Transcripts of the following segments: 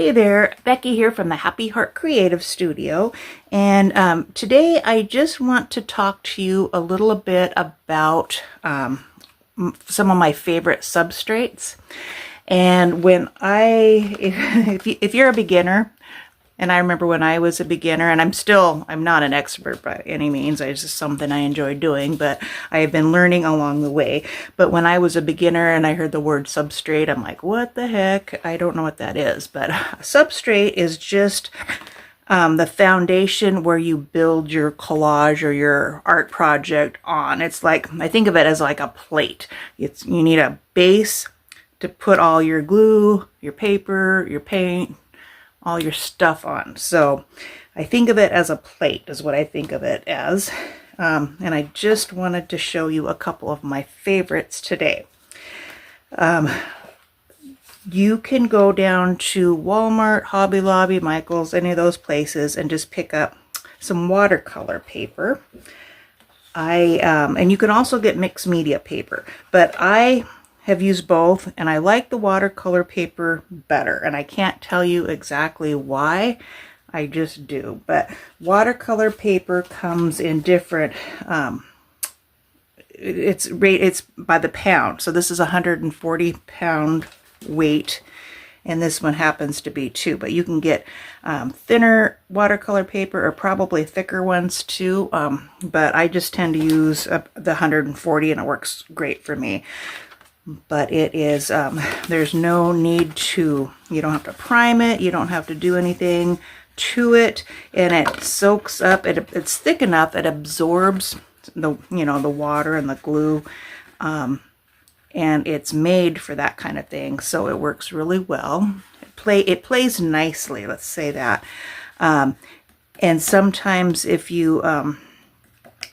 Hey there, Becky here from the Happy Heart Creative Studio, and today I just want to talk to you a little bit about some of my favorite substrates. And when if you're a beginner, and I remember when I was a beginner, and I'm not an expert by any means, it's just something I enjoy doing, but I have been learning along the way. But when I was a beginner and I heard the word substrate, I'm like, what the heck? I don't know what that is. But a substrate is just the foundation where you build your collage or your art project on. It's like, I think of it as like a plate. You need a base to put all your glue, your paper, your paint, all your stuff on. So I think of it as a plate is what I think of it as. And I just wanted to show you a couple of my favorites today. You can go down to Walmart, Hobby Lobby, Michael's, any of those places, and just pick up some watercolor paper. And you can also get mixed media paper, but I have used both, and I like the watercolor paper better, and I can't tell you exactly why. I just do. But watercolor paper comes in different it's by the pound. So this is 140 pound weight, and this one happens to be too. But you can get thinner watercolor paper or probably thicker ones too, but I just tend to use the 140, and it works great for me. But it is, there's no need to, you don't have to prime it, you don't have to do anything to it, and it soaks up, it's thick enough, it absorbs the, the water and the glue, and it's made for that kind of thing, so it works really well. It plays nicely, let's say that. And sometimes if you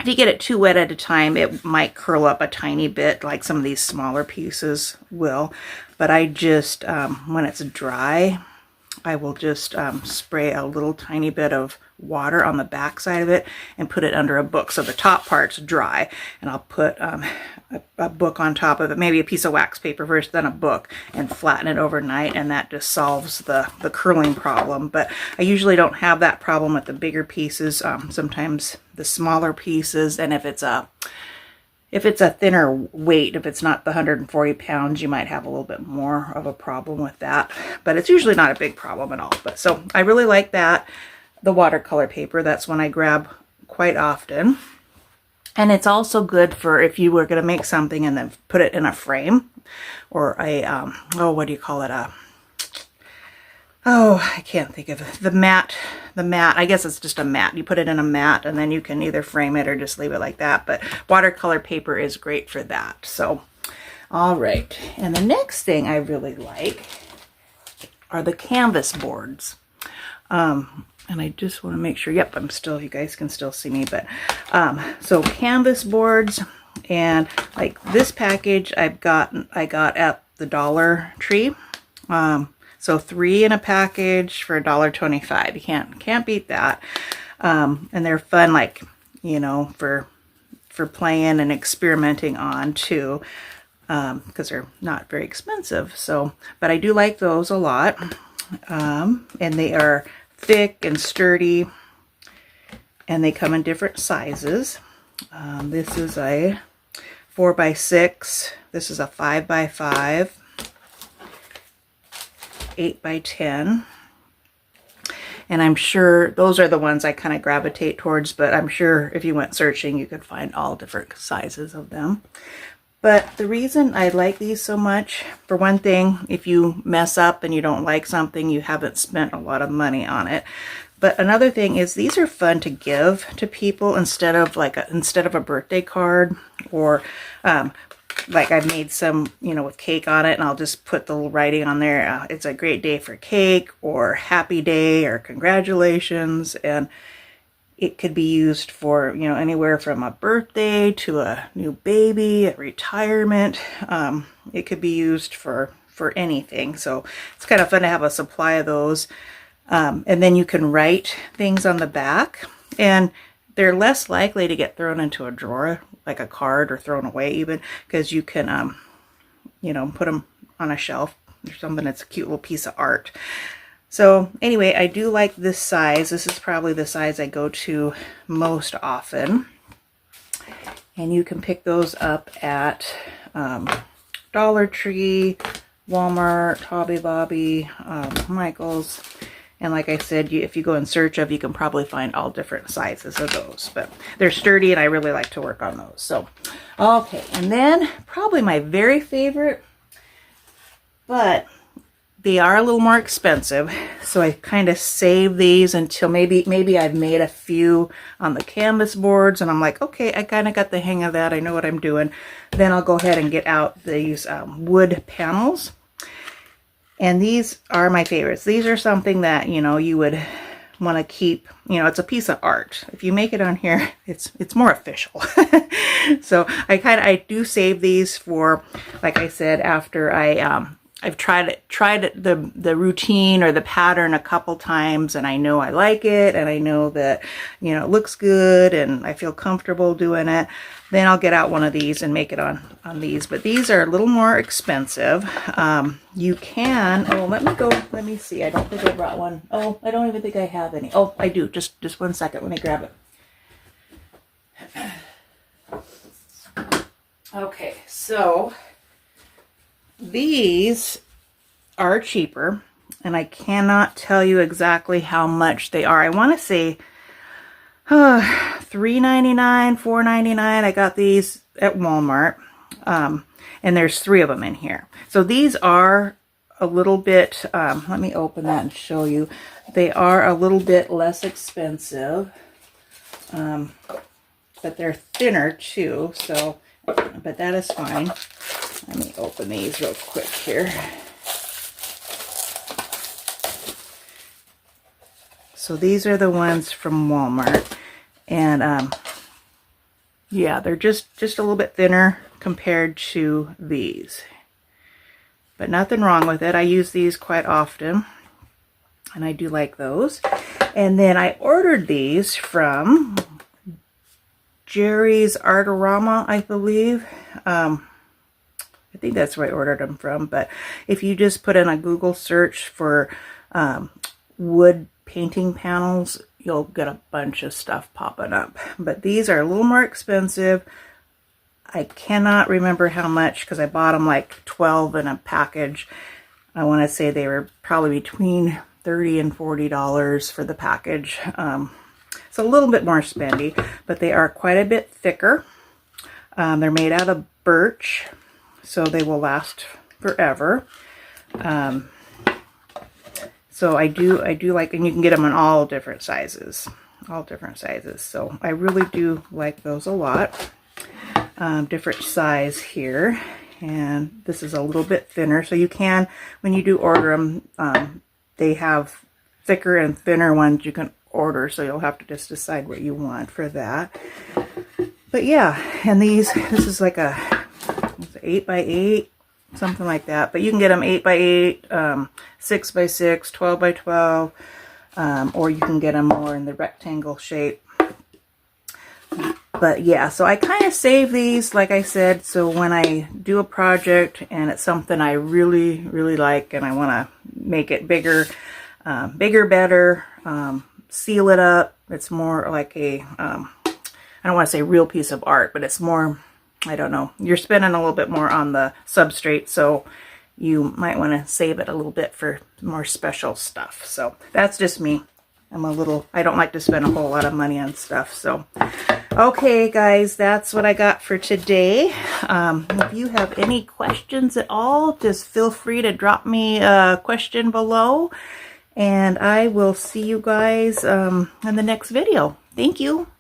get it too wet at a time, it might curl up a tiny bit, like some of these smaller pieces will. But I just, when it's dry, I will just spray a little tiny bit of water on the back side of it and put it under a book. So the top part's dry, and I'll put a book on top of it, maybe a piece of wax paper first, then a book, and flatten it overnight, and that just solves the curling problem. But I usually don't have that problem with the bigger pieces, sometimes the smaller pieces, and if it's a thinner weight, if it's not the 140 pounds, you might have a little bit more of a problem with that. But it's usually not a big problem at all. But so I really like that. The watercolor paper, that's one I grab quite often. And it's also good for if you were going to make something and then put it in a frame or a, what do you call it? I can't think of it. The mat, I guess it's just a mat. You put it in a mat, and then you can either frame it or just leave it like that. But watercolor paper is great for that. So, all right. And the next thing I really like are the canvas boards. And I just want to make sure, yep, you guys can still see me, but, so canvas boards, and like this package I got at the Dollar Tree. So 3 in a package for $1.25. You can't beat that. And they're fun, like, for playing and experimenting on too, because they're not very expensive. So, but I do like those a lot. And they are thick and sturdy, and they come in different sizes. This is a 4x6. This is a 5x5. 8x10, and I'm sure those are the ones I kind of gravitate towards, but I'm sure if you went searching you could find all different sizes of them. But the reason I like these so much, for one thing, if you mess up and you don't like something, you haven't spent a lot of money on it. But another thing is these are fun to give to people instead of a birthday card, or like I've made some, with cake on it, and I'll just put the little writing on there. It's a great day for cake, or happy day, or congratulations. And it could be used for, anywhere from a birthday to a new baby, a retirement. It could be used for anything. So it's kind of fun to have a supply of those. And then you can write things on the back, and they're less likely to get thrown into a drawer, like a card, or thrown away even, because you can, put them on a shelf or something. It's a cute little piece of art. So anyway, I do like this size. This is probably the size I go to most often. And you can pick those up at Dollar Tree, Walmart, Hobby Lobby, Michael's. And like I said, if you go in search of, you can probably find all different sizes of those. But they're sturdy and I really like to work on those. So, okay. And then probably my very favorite, but they are a little more expensive. So I kind of save these until maybe I've made a few on the canvas boards. And I'm like, okay, I kind of got the hang of that. I know what I'm doing. Then I'll go ahead and get out these wood panels. And these are my favorites. These are something that, you know, you would want to keep, you know, it's a piece of art. If you make it on here, it's more official. So I do save these for, like I said, after I've tried the routine or the pattern a couple times and I know I like it and I know that, you know, it looks good and I feel comfortable doing it. Then I'll get out one of these and make it on these. But these are a little more expensive. You can, oh, let me see. I don't think I brought one. Oh, I don't even think I have any. Oh, I do. Just 1 second. Let me grab it. Okay, so these are cheaper. And I cannot tell you exactly how much they are. I want to say $3.99, $4.99. I got these at Walmart, and there's 3 of them in here. So these are a little bit, let me open that and show you. They are a little bit less expensive, but they're thinner too, so, but that is fine. Let me open these real quick here. So these are the ones from Walmart. And yeah, they're just a little bit thinner compared to these. But nothing wrong with it. I use these quite often. And I do like those. And then I ordered these from Jerry's Artorama, I believe. I think that's where I ordered them from. But if you just put in a Google search for wood painting panels, you'll get a bunch of stuff popping up. But these are a little more expensive. I cannot remember how much because I bought them like 12 in a package. I want to say they were probably between $30 and $40 for the package. It's a little bit more spendy, but they are quite a bit thicker. They're made out of birch, so they will last forever. So I do like, and you can get them in all different sizes. So I really do like those a lot. Different size here. And this is a little bit thinner. So you can, when you do order them, they have thicker and thinner ones you can order. So you'll have to just decide what you want for that. But yeah, and this is like a 8x8. Something like that, but you can get them 8x8, 6x6, 12x12, or you can get them more in the rectangle shape. But yeah, so I kind of save these, like I said, so when I do a project and it's something I really, really like and I want to make it bigger, better, seal it up. It's more like a, I don't want to say real piece of art, but it's more, I don't know, you're spending a little bit more on the substrate, so you might want to save it a little bit for more special stuff. So that's just me. I don't like to spend a whole lot of money on stuff. So, okay, guys, that's what I got for today. If you have any questions at all, just feel free to drop me a question below, and I will see you guys in the next video. Thank you.